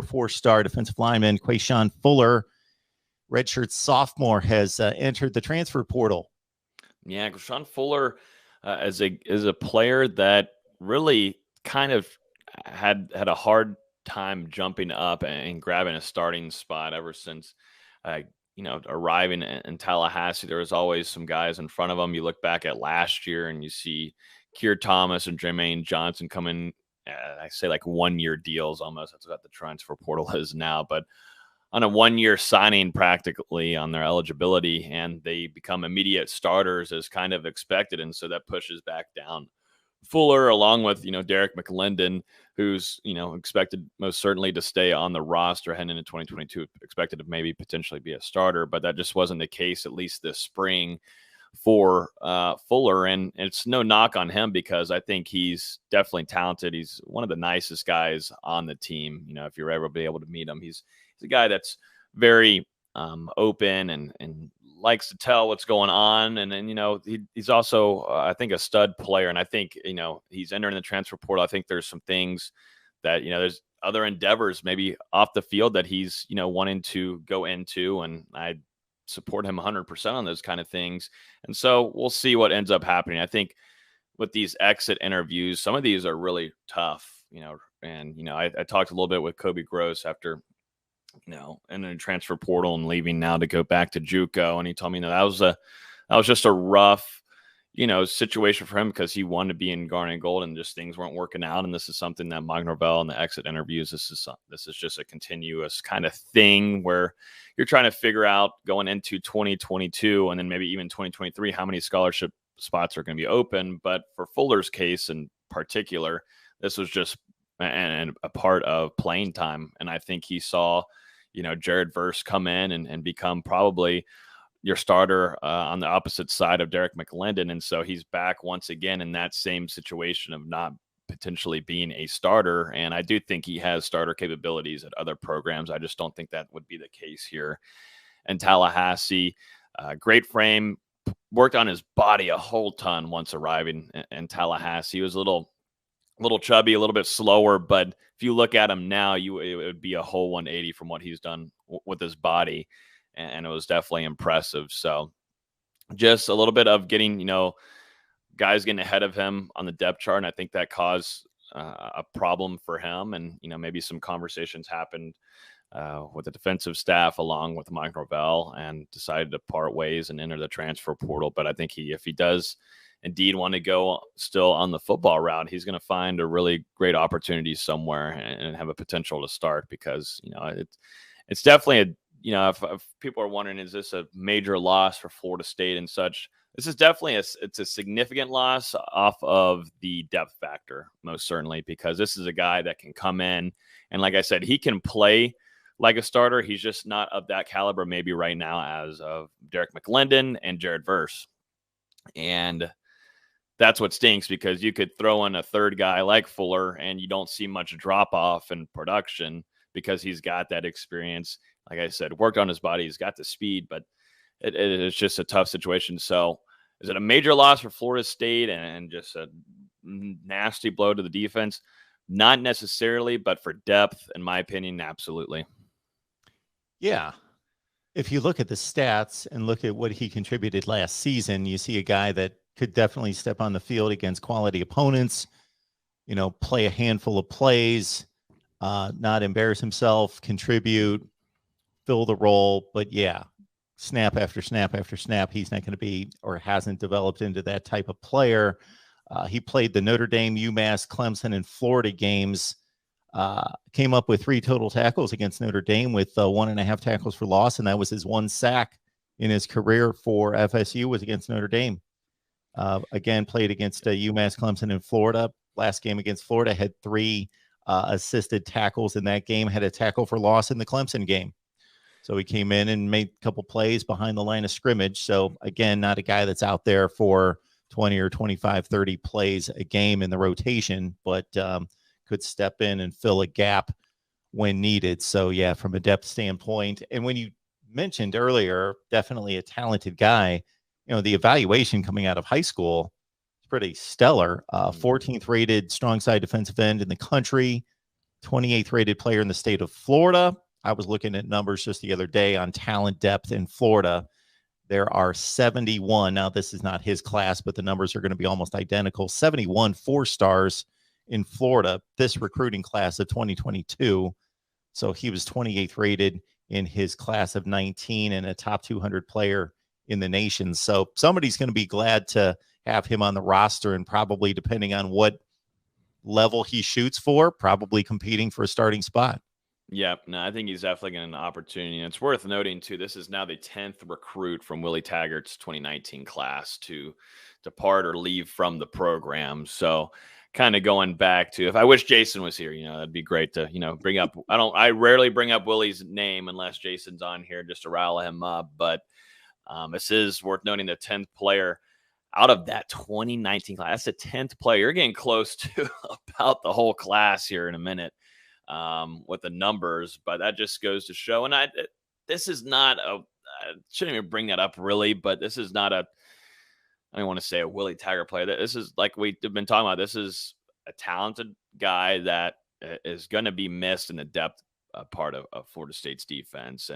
a four-star defensive lineman, Quashon Fuller, redshirt sophomore, has entered the transfer portal. Yeah, Quashon Fuller is a player that really kind of had a hard time jumping up and grabbing a starting spot ever since arriving in Tallahassee. There was always some guys in front of him. You look back at last year and you see Keir Thomas and Jermaine Johnson come in. I say like 1-year deals almost. That's what the transfer portal is now, but on a 1-year signing practically on their eligibility, and they become immediate starters as kind of expected. And so that pushes back down Fuller, along with, Derek McLendon, who's, expected most certainly to stay on the roster heading into 2022, expected to maybe potentially be a starter, but that just wasn't the case, at least this spring, for Fuller. And it's no knock on him because I think he's definitely talented. He's one of the nicest guys on the team. If you're ever be able to meet him, he's a guy that's very open and likes to tell what's going on. And then, he's also, I think, a stud player. And I think, he's entering the transfer portal. I think there's some things that, there's other endeavors maybe off the field that he's, wanting to go into. And I support him 100% on those kind of things. And so we'll see what ends up happening. I think with these exit interviews, some of these are really tough, and, I talked a little bit with Kobe Gross after, in the transfer portal and leaving now to go back to JUCO. And he told me, that was just a rough, situation for him because he wanted to be in Garnet and Gold and just things weren't working out. And this is something that Mike Norvell in the exit interviews, this is just a continuous kind of thing where you're trying to figure out going into 2022 and then maybe even 2023, how many scholarship spots are going to be open. But for Fuller's case in particular, this was just and a part of playing time. And I think he saw, Jared Verse come in and become probably your starter on the opposite side of Derek McLendon. And so he's back once again in that same situation of not potentially being a starter. And I do think he has starter capabilities at other programs. I just don't think that would be the case here in Tallahassee. Great frame, worked on his body a whole ton once arriving in Tallahassee. He was a little chubby, a little bit slower, but if you look at him now, it would be a whole 180 from what he's done with his body. And it was definitely impressive. So just a little bit of getting, guys getting ahead of him on the depth chart. And I think that caused a problem for him. And, maybe some conversations happened with the defensive staff along with Mike Norvell and decided to part ways and enter the transfer portal. But I think if he does indeed want to go still on the football route, he's going to find a really great opportunity somewhere and have a potential to start because, it's definitely if people are wondering, is this a major loss for Florida State and such? This is definitely it's a significant loss off of the depth factor, most certainly, because this is a guy that can come in. And like I said, he can play like a starter. He's just not of that caliber maybe right now as of Derek McLendon and Jared Verse. And that's what stinks because you could throw in a third guy like Fuller and you don't see much drop off in production because he's got that experience. Like I said, worked on his body. He's got the speed, but it's just a tough situation. So is it a major loss for Florida State and just a nasty blow to the defense? Not necessarily, but for depth, in my opinion, absolutely. Yeah. If you look at the stats and look at what he contributed last season, you see a guy that could definitely step on the field against quality opponents, play a handful of plays, not embarrass himself, contribute, fill the role. But yeah, snap after snap after snap, he's not going to be or hasn't developed into that type of player. He played the Notre Dame, UMass, Clemson, and Florida games, came up with 3 total tackles against Notre Dame with 1.5 tackles for loss, and that was his 1 sack in his career for FSU was against Notre Dame. Again, played against UMass, Clemson, and Florida. Last game against Florida had 3 assisted tackles in that game, had a tackle for loss in the Clemson game. So he came in and made a couple plays behind the line of scrimmage. So, again, not a guy that's out there for 20 or 25, 30 plays a game in the rotation, but could step in and fill a gap when needed. So, yeah, from a depth standpoint. And when you mentioned earlier, definitely a talented guy, the evaluation coming out of high school is pretty stellar. 14th rated strong side defensive end in the country. 28th rated player in the state of Florida. I was looking at numbers just the other day on talent depth in Florida. There are 71. Now, this is not his class, but the numbers are going to be almost identical. 71 4-stars in Florida, this recruiting class of 2022. So he was 28th rated in his class of 19 and a top 200 player in the nation. So somebody's going to be glad to have him on the roster, and probably, depending on what level he shoots for, probably competing for a starting spot. Yep. No, I think he's definitely getting an opportunity. And it's worth noting, too, this is now the 10th recruit from Willie Taggart's 2019 class to depart or leave from the program. So kind of going back to, if I wish Jason was here, that'd be great to, bring up. I rarely bring up Willie's name unless Jason's on here just to rile him up. But this is worth noting, the 10th player out of that 2019 class. That's the 10th player. You're getting close to about the whole class here in a minute. With the numbers, but that just goes to show. And this is not I shouldn't even bring that up really, but this is not I don't want to say a Willie Taggart player. This is, like we've been talking about, this is a talented guy that is going to be missed in the depth part of Florida State's defense. And